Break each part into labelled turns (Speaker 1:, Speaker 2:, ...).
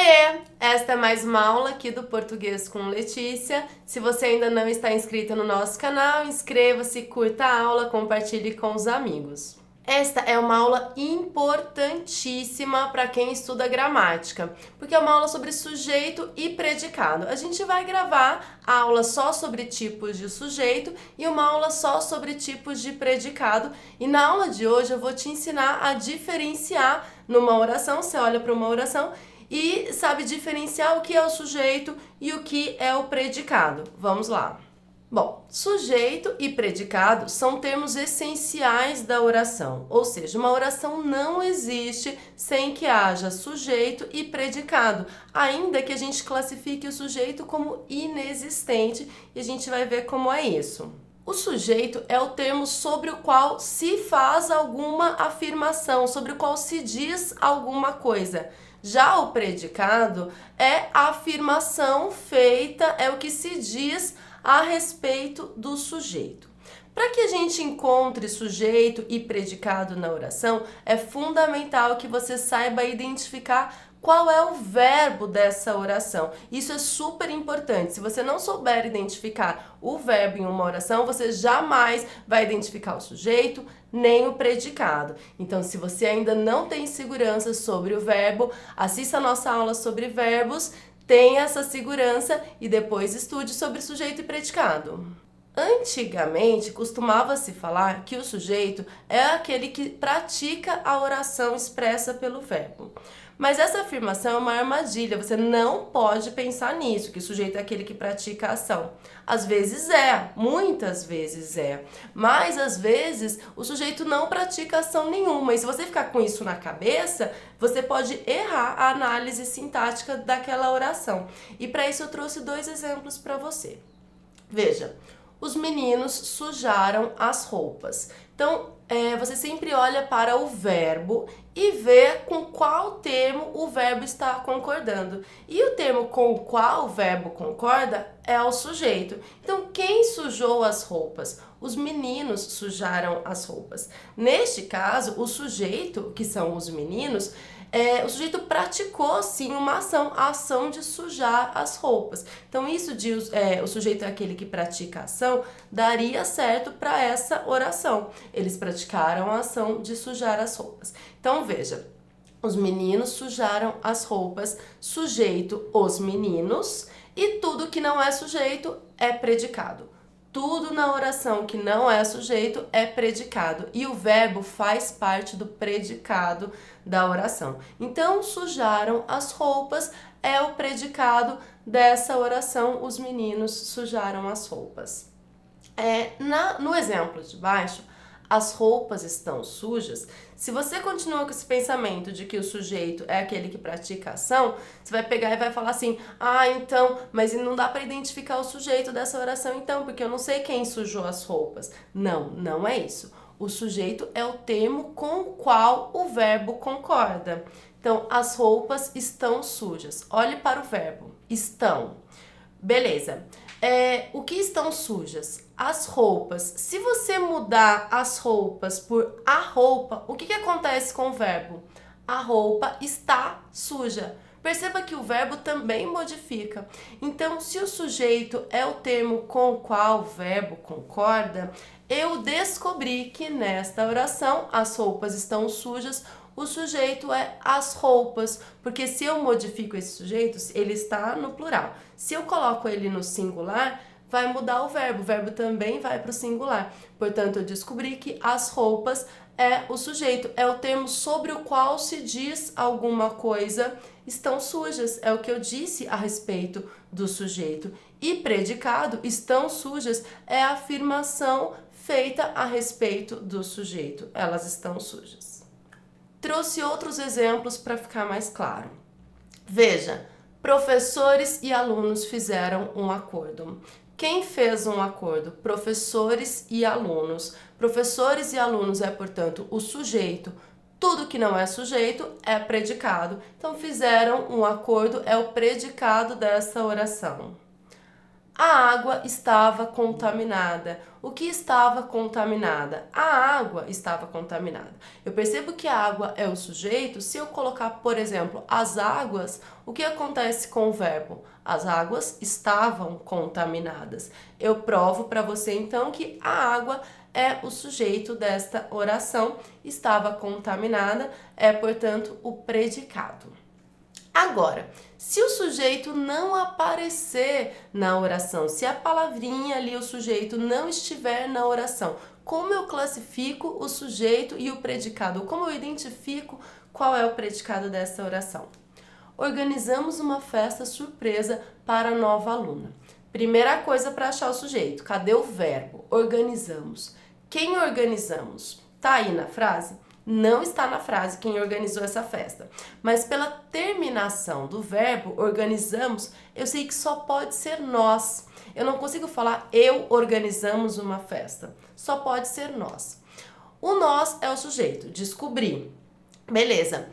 Speaker 1: Oiê! Esta é mais uma aula aqui do Português com Letícia. Se você ainda não está inscrito no nosso canal, inscreva-se, curta a aula, compartilhe com os amigos. Esta é uma aula importantíssima para quem estuda gramática, porque é uma aula sobre sujeito e predicado. A gente vai gravar a aula só sobre tipos de sujeito e uma aula só sobre tipos de predicado. E na aula de hoje eu vou te ensinar a diferenciar numa oração. Você olha para uma oração e sabe diferenciar o que é o sujeito e o que é o predicado. Vamos lá. Bom, sujeito e predicado são termos essenciais da oração, ou seja, uma oração não existe sem que haja sujeito e predicado, ainda que a gente classifique o sujeito como inexistente, e a gente vai ver como é isso. O sujeito é o termo sobre o qual se faz alguma afirmação, sobre o qual se diz alguma coisa. Já o predicado é a afirmação feita, é o que se diz a respeito do sujeito. Para que a gente encontre sujeito e predicado na oração, é fundamental que você saiba identificar qual é o verbo dessa oração. Isso é super importante. Se você não souber identificar o verbo em uma oração, você jamais vai identificar o sujeito nem o predicado. Então, se você ainda não tem segurança sobre o verbo, assista a nossa aula sobre verbos, tenha essa segurança e depois estude sobre sujeito e predicado. Antigamente, costumava-se falar que o sujeito é aquele que pratica a oração expressa pelo verbo. Mas essa afirmação é uma armadilha, você não pode pensar nisso, que o sujeito é aquele que pratica a ação. Às vezes é, muitas vezes é, mas às vezes o sujeito não pratica ação nenhuma. E se você ficar com isso na cabeça, você pode errar a análise sintática daquela oração. E para isso eu trouxe dois exemplos para você. Veja, os meninos sujaram as roupas. Então, você sempre olha para o verbo e vê com qual termo o verbo está concordando. E o termo com o qual o verbo concorda é o sujeito. Então, quem sujou as roupas? Os meninos sujaram as roupas. Neste caso, o sujeito, que são os meninos, o sujeito praticou sim uma ação, a ação de sujar as roupas. Então, isso de o sujeito é aquele que pratica a ação, daria certo para essa oração. Eles praticaram a ação de sujar as roupas. Então, veja, os meninos sujaram as roupas, sujeito os meninos, e tudo que não é sujeito é predicado. Tudo na oração que não é sujeito é predicado e o verbo faz parte do predicado da oração. Então, sujaram as roupas é o predicado dessa oração, os meninos sujaram as roupas. No exemplo de baixo, as roupas estão sujas. Se você continua com esse pensamento de que o sujeito é aquele que pratica a ação, você vai pegar e vai falar assim: então, mas não dá para identificar o sujeito dessa oração então, porque eu não sei quem sujou as roupas. Não, não é isso. O sujeito é o termo com o qual o verbo concorda. Então, as roupas estão sujas. Olhe para o verbo. Estão. Beleza. O que estão sujas? As roupas. Se você mudar as roupas por a roupa, o que acontece com o verbo? A roupa está suja. Perceba que o verbo também modifica. Então, se o sujeito é o termo com o qual o verbo concorda, eu descobri que nesta oração as roupas estão sujas. O sujeito é as roupas, porque se eu modifico esse sujeito, ele está no plural. Se eu coloco ele no singular, vai mudar o verbo também vai para o singular. Portanto, eu descobri que as roupas é o sujeito, é o termo sobre o qual se diz alguma coisa, estão sujas, é o que eu disse a respeito do sujeito. E predicado, estão sujas, é a afirmação feita a respeito do sujeito, elas estão sujas. Trouxe outros exemplos para ficar mais claro. Veja, professores e alunos fizeram um acordo. Quem fez um acordo? Professores e alunos. Professores e alunos é, portanto, o sujeito. Tudo que não é sujeito é predicado. Então, fizeram um acordo, é o predicado dessa oração. A água estava contaminada. O que estava contaminada? A água estava contaminada. Eu percebo que a água é o sujeito. Se eu colocar, por exemplo, as águas, o que acontece com o verbo? As águas estavam contaminadas. Eu provo para você então que a água é o sujeito desta oração, estava contaminada, é, portanto, o predicado. Agora, se o sujeito não aparecer na oração, se a palavrinha ali, o sujeito, não estiver na oração, como eu classifico o sujeito e o predicado? Como eu identifico qual é o predicado dessa oração? Organizamos uma festa surpresa para a nova aluna. Primeira coisa para achar o sujeito, cadê o verbo? Organizamos. Quem organizamos? Tá aí na frase? Não está na frase quem organizou essa festa. Mas pela terminação do verbo organizamos, eu sei que só pode ser nós. Eu não consigo falar eu organizamos uma festa. Só pode ser nós. O nós é o sujeito. Descobri. Beleza.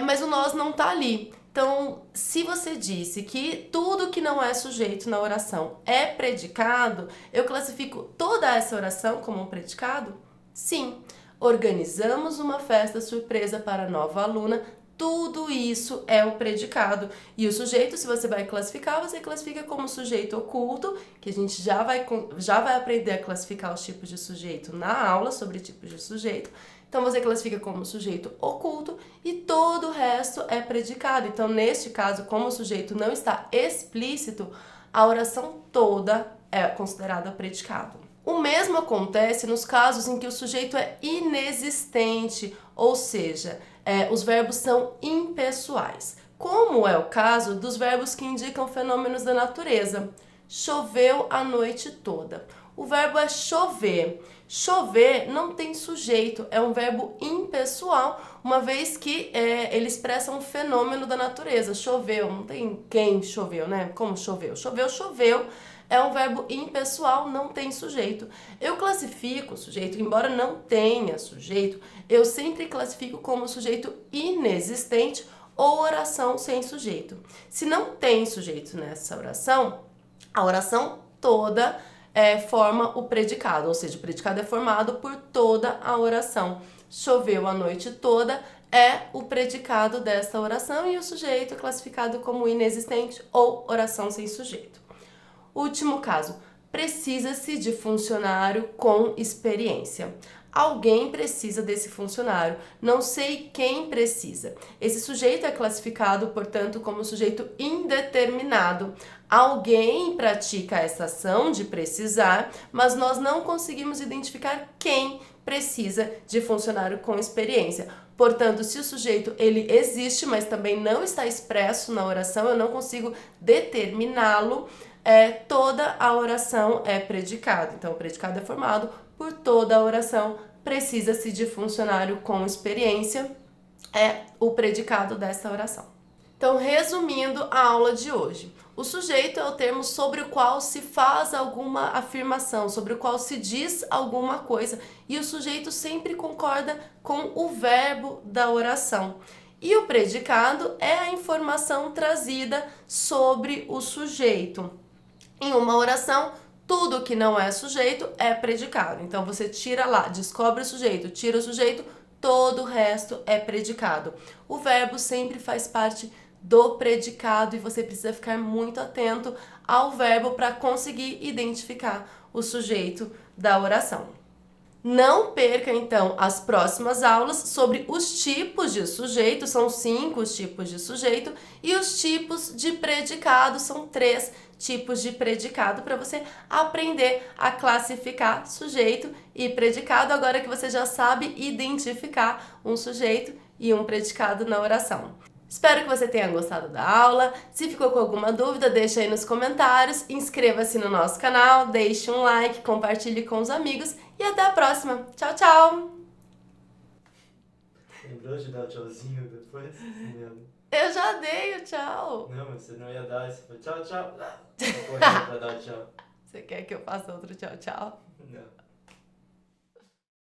Speaker 1: Mas o nós não tá ali. Então, se você disse que tudo que não é sujeito na oração é predicado, eu classifico toda essa oração como um predicado? Sim. Organizamos uma festa surpresa para a nova aluna. Tudo isso é o predicado. E o sujeito, se você vai classificar, você classifica como sujeito oculto, que a gente já vai aprender a classificar os tipos de sujeito na aula sobre tipos de sujeito. Então, você classifica como sujeito oculto e todo o resto é predicado. Então, neste caso, como o sujeito não está explícito, a oração toda é considerada predicado. O mesmo acontece nos casos em que o sujeito é inexistente, ou seja, os verbos são impessoais, como é o caso dos verbos que indicam fenômenos da natureza. Choveu a noite toda. O verbo é chover. Chover não tem sujeito, é um verbo impessoal, uma vez que ele expressa um fenômeno da natureza. Choveu, não tem quem choveu, né? Como choveu? Choveu, choveu. É um verbo impessoal, não tem sujeito. Eu classifico o sujeito, embora não tenha sujeito, eu sempre classifico como sujeito inexistente ou oração sem sujeito. Se não tem sujeito nessa oração, a oração toda forma o predicado, ou seja, o predicado é formado por toda a oração. Choveu a noite toda é o predicado dessa oração e o sujeito é classificado como inexistente ou oração sem sujeito. Último caso, precisa-se de funcionário com experiência. Alguém precisa desse funcionário, não sei quem precisa. Esse sujeito é classificado, portanto, como sujeito indeterminado. Alguém pratica essa ação de precisar, mas nós não conseguimos identificar quem precisa de funcionário com experiência. Portanto, se o sujeito ele existe, mas também não está expresso na oração, eu não consigo determiná-lo, toda a oração é predicado. Então, o predicado é formado por toda a oração. Precisa-se de funcionário com experiência, é o predicado dessa oração. Então, resumindo a aula de hoje, o sujeito é o termo sobre o qual se faz alguma afirmação, sobre o qual se diz alguma coisa, e o sujeito sempre concorda com o verbo da oração. E o predicado é a informação trazida sobre o sujeito. Em uma oração, tudo que não é sujeito é predicado. Então, você tira lá, descobre o sujeito, tira o sujeito, todo o resto é predicado. O verbo sempre faz parte do predicado e você precisa ficar muito atento ao verbo para conseguir identificar o sujeito da oração. Não perca, então, as próximas aulas sobre os tipos de sujeito, são 5 os tipos de sujeito, e os tipos de predicado, são 3 tipos de predicado, para você aprender a classificar sujeito e predicado, agora que você já sabe identificar um sujeito e um predicado na oração. Espero que você tenha gostado da aula. Se ficou com alguma dúvida, deixa aí nos comentários, inscreva-se no nosso canal, deixe um like, compartilhe com os amigos e até a próxima. Tchau, tchau!
Speaker 2: Lembrou de dar o tchauzinho depois?
Speaker 1: Eu já dei o tchau.
Speaker 2: Não, mas você não ia dar, você foi tchau, tchau. Correndo pra dar o tchau.
Speaker 1: Você quer que eu faça outro tchau, tchau?
Speaker 2: Não.